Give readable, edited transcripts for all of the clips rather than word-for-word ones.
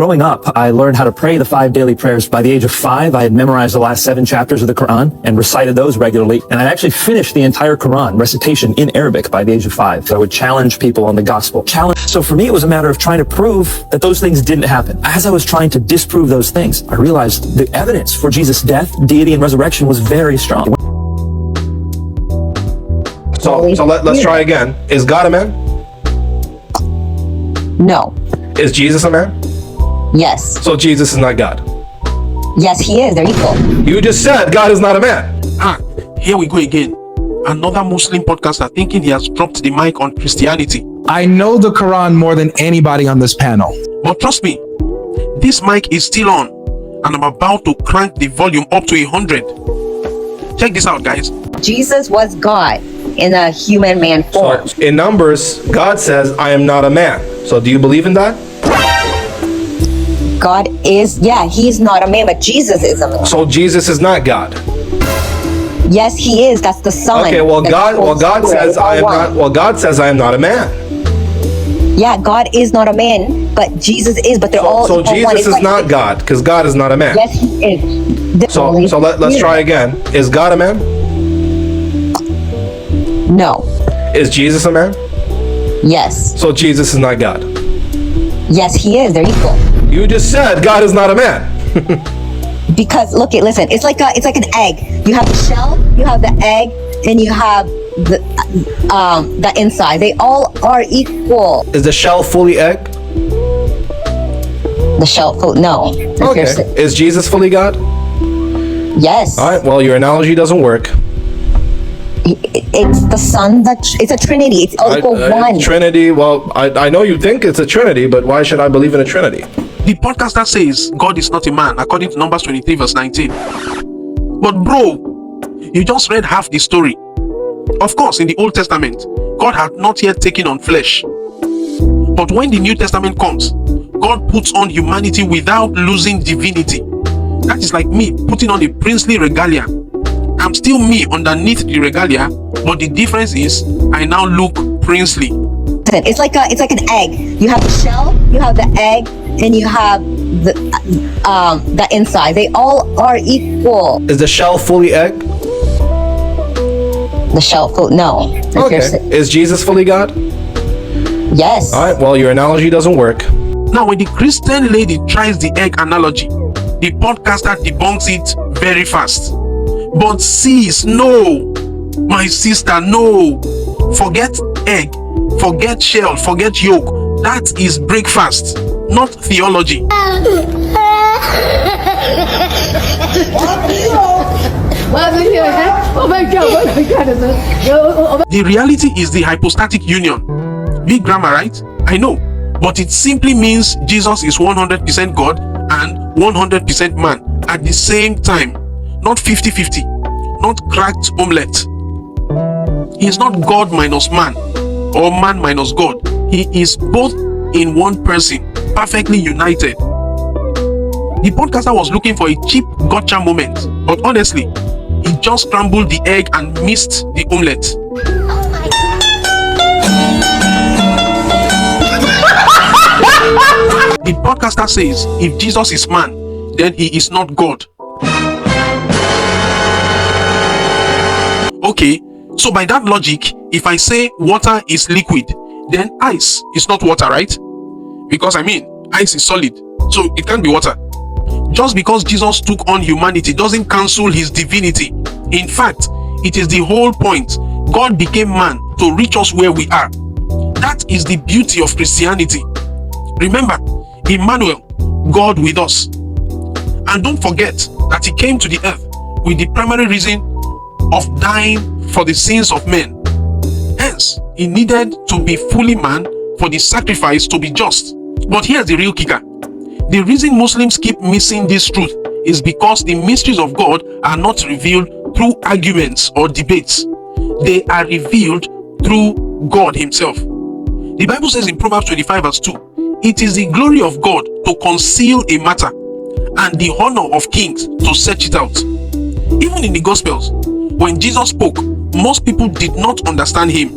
Growing up, I learned how to pray the 5 daily prayers. By the age of 5, I had memorized the last 7 chapters of the Qur'an and recited those regularly. And I actually finished the entire Qur'an recitation in Arabic by the age of 5. So I would challenge people on the gospel. So for me, it was a matter of trying to prove that those things didn't happen. As I was trying to disprove those things, I realized the evidence for Jesus' death, deity, and resurrection was very strong. So let's try again. Is God a man? No. Is Jesus a man? Yes. So Jesus is not God. Yes, he is. They're equal. You just said God is not a man. Here we go again. Another Muslim podcaster thinking he has dropped the mic on Christianity. I know the Quran more than anybody on this panel. But trust me, this mic is still on, and I'm about to crank the volume up to 100. Check this out, guys. Jesus was God in a human man form. So in Numbers, God says, I am not a man. So do you believe in that? God is, yeah, he's not a man, but Jesus is a man. So Jesus is not God. Yes, he is. That's the Son. Okay, well God says I am not. Well, God says I am not a man. Yeah, God is not a man, but Jesus is. But they're all. So Jesus is not God, because God is not a man. Yes, he is. So let's try again. Is God a man? No. Is Jesus a man? Yes. So Jesus is not God. Yes, he is. They're equal. You just said God is not a man. Because listen, it's like an egg. You have the shell, you have the egg, and you have the inside. They all are equal. Is the shell fully egg? The shell full? No. Okay. Is Jesus fully God? Yes. All right. Well, your analogy doesn't work. It's the Son. It's a Trinity. It's all equal one. Trinity. Well, I know you think it's a Trinity, but why should I believe in a Trinity? The podcaster says God is not a man, according to Numbers 23 verse 19. But bro, you just read half the story. Of course, in the Old Testament, God had not yet taken on flesh. But when the New Testament comes, God puts on humanity without losing divinity. That is like me putting on a princely regalia. I'm still me underneath the regalia, but the difference is I now look princely. It's like an egg. You have the shell, you have the egg, and you have the inside. They all are equal. Is the shell fully egg? The shell full? No. Okay. Is Jesus fully God? Yes. All right. Well, your analogy doesn't work. Now, when the Christian lady tries the egg analogy, the podcaster debunks it very fast. But sis, no. My sister, no. Forget egg, forget shell, forget yolk. That is breakfast, not theology. The reality is the hypostatic union. Big grammar, right? I know. But it simply means Jesus is 100% God and 100% man at the same time. Not 50-50. Not cracked omelette. He is not God minus man or man minus God. He is both in one person, perfectly united. The podcaster was looking for a cheap gotcha moment, but honestly, he just scrambled the egg and missed the omelette. The podcaster says if Jesus is man, then he is not God. Okay, so by that logic, if I say water is liquid, then ice is not water, right? Because I mean, ice is solid, so it can't be water. Just because Jesus took on humanity doesn't cancel his divinity. In fact, it is the whole point. God became man to reach us where we are. That is the beauty of Christianity. Remember, Emmanuel, God with us. And don't forget that he came to the earth with the primary reason of dying for the sins of men. Hence, he needed to be fully man for the sacrifice to be just. But here's the real kicker. The reason Muslims keep missing this truth is because the mysteries of God are not revealed through arguments or debates. They are revealed through God himself. The Bible says in Proverbs 25 verse 2, it is the glory of God to conceal a matter and the honor of kings to search it out. Even in the Gospels, when Jesus spoke, most people did not understand him.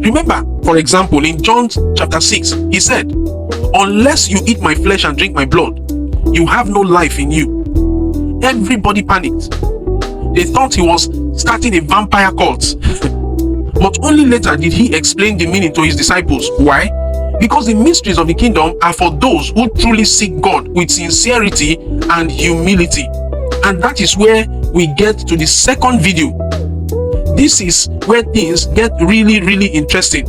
Remember, for example, in John chapter 6, he said, unless you eat my flesh and drink my blood, you have no life in you. Everybody panicked. They thought he was starting a vampire cult. But only later did he explain the meaning to his disciples. Why? Because the mysteries of the kingdom are for those who truly seek God with sincerity and humility. And that is where we get to the second video. This is where things get really interesting.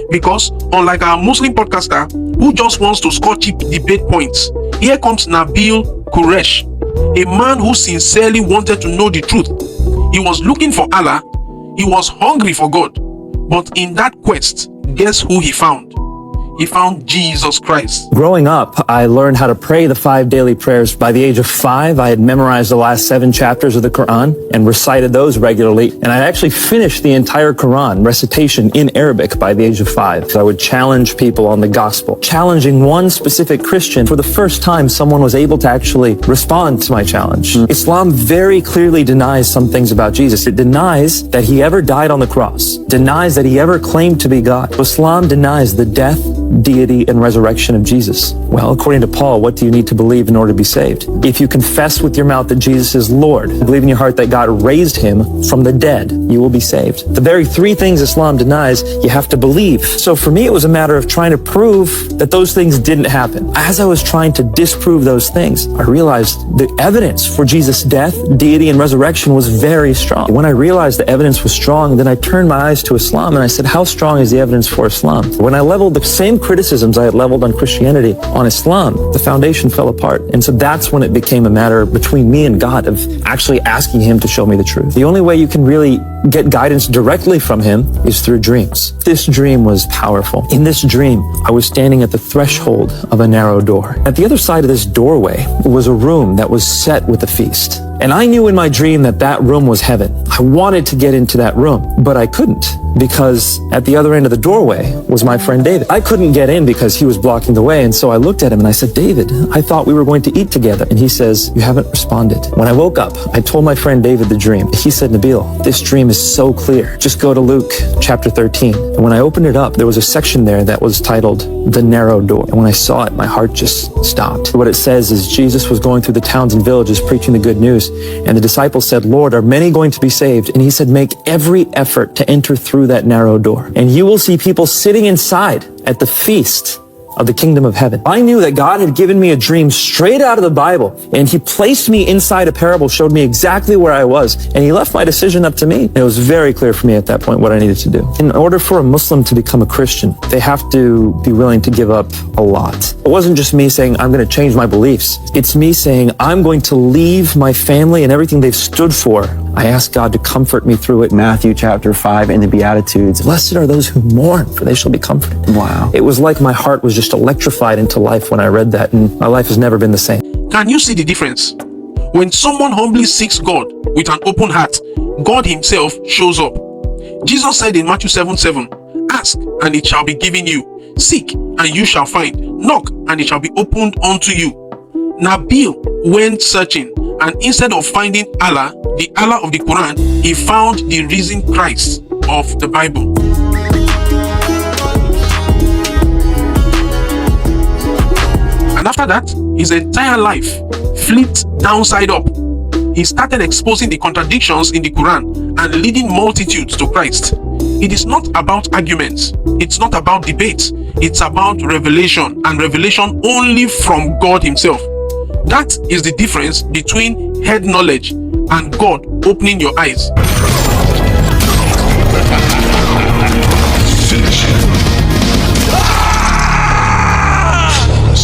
Because unlike our Muslim podcaster who just wants to score cheap debate points, here comes Nabeel Qureshi, a man who sincerely wanted to know the truth. He was looking for Allah. He was hungry for God. But in that quest, guess who he found? He found Jesus Christ. Growing up, I learned how to pray the 5 daily prayers. By the age of 5, I had memorized the last 7 chapters of the Qur'an and recited those regularly. And I actually finished the entire Qur'an recitation in Arabic by the age of 5. So I would challenge people on the gospel. Challenging one specific Christian, for the first time, someone was able to actually respond to my challenge. Islam very clearly denies some things about Jesus. It denies that he ever died on the cross, denies that he ever claimed to be God. Islam denies the death, deity, and resurrection of Jesus. Well, according to Paul, what do you need to believe in order to be saved? If you confess with your mouth that Jesus is Lord, believe in your heart that God raised him from the dead, you will be saved. The very 3 things Islam denies, you have to believe. So for me, it was a matter of trying to prove that those things didn't happen. As I was trying to disprove those things, I realized the evidence for Jesus' death, deity, and resurrection was very strong. When I realized the evidence was strong, then I turned my eyes to Islam and I said, how strong is the evidence for Islam? When I leveled the same criticisms I had leveled on Christianity on Islam, the foundation fell apart. And so that's when it became a matter between me and God of actually asking him to show me the truth. The only way you can really get guidance directly from him is through dreams. This dream was powerful. In this dream, I was standing at the threshold of a narrow door. At the other side of this doorway was a room that was set with a feast. And I knew in my dream that that room was heaven. I wanted to get into that room, but I couldn't, because at the other end of the doorway was my friend David. I couldn't get in because he was blocking the way, and so I looked at him and I said, David, I thought we were going to eat together. And he says, you haven't responded. When I woke up, I told my friend David the dream. He said, Nabeel, this dream is so clear. Just go to Luke chapter 13. And when I opened it up, there was a section there that was titled The Narrow Door. And when I saw it, my heart just stopped. What it says is Jesus was going through the towns and villages preaching the good news. And the disciples said, Lord, are many going to be saved? And he said, make every effort to enter through that narrow door. And you will see people sitting inside at the feast of the kingdom of heaven. I knew that God had given me a dream straight out of the Bible, and he placed me inside a parable, showed me exactly where I was, and he left my decision up to me. And it was very clear for me at that point what I needed to do. In order for a Muslim to become a Christian, they have to be willing to give up a lot. It wasn't just me saying, I'm going to change my beliefs. It's me saying, I'm going to leave my family and everything they've stood for. I asked God to comfort me through it. Matthew chapter 5 in the Beatitudes. Blessed are those who mourn, for they shall be comforted. Wow. It was like my heart was just electrified into life when I read that, and my life has never been the same. Can you see the difference? When someone humbly seeks God with an open heart, God himself shows up. Jesus said in Matthew 7:7, ask and it shall be given you. Seek and you shall find. Knock and it shall be opened unto you. Nabeel went searching, and instead of finding Allah, the Allah of the Quran, he found the risen Christ of the Bible. And after that, his entire life flipped downside up. He started exposing the contradictions in the Quran and leading multitudes to Christ. It is not about arguments. It's not about debates. It's about revelation, and revelation only from God himself. That is the difference between head knowledge and God opening your eyes.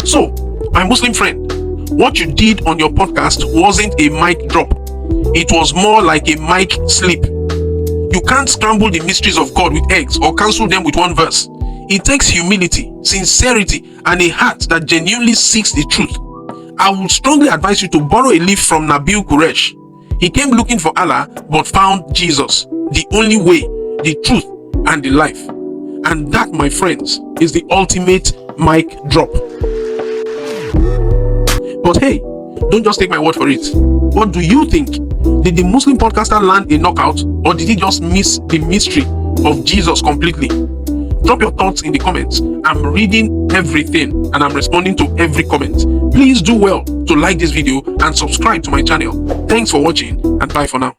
So, my Muslim friend, what you did on your podcast wasn't a mic drop. It was more like a mic slip. You can't scramble the mysteries of God with eggs or cancel them with one verse. It takes humility, sincerity, and a heart that genuinely seeks the truth. I would strongly advise you to borrow a leaf from Nabeel Qureshi. He came looking for Allah but found Jesus, the only way, the truth, and the life. And that, my friends, is the ultimate mic drop. But hey, don't just take my word for it. What do you think? Did the Muslim podcaster land a knockout, or did he just miss the mystery of Jesus completely? Drop your thoughts in the comments. I'm reading everything and I'm responding to every comment. Please do well to like this video and subscribe to my channel. Thanks for watching and bye for now.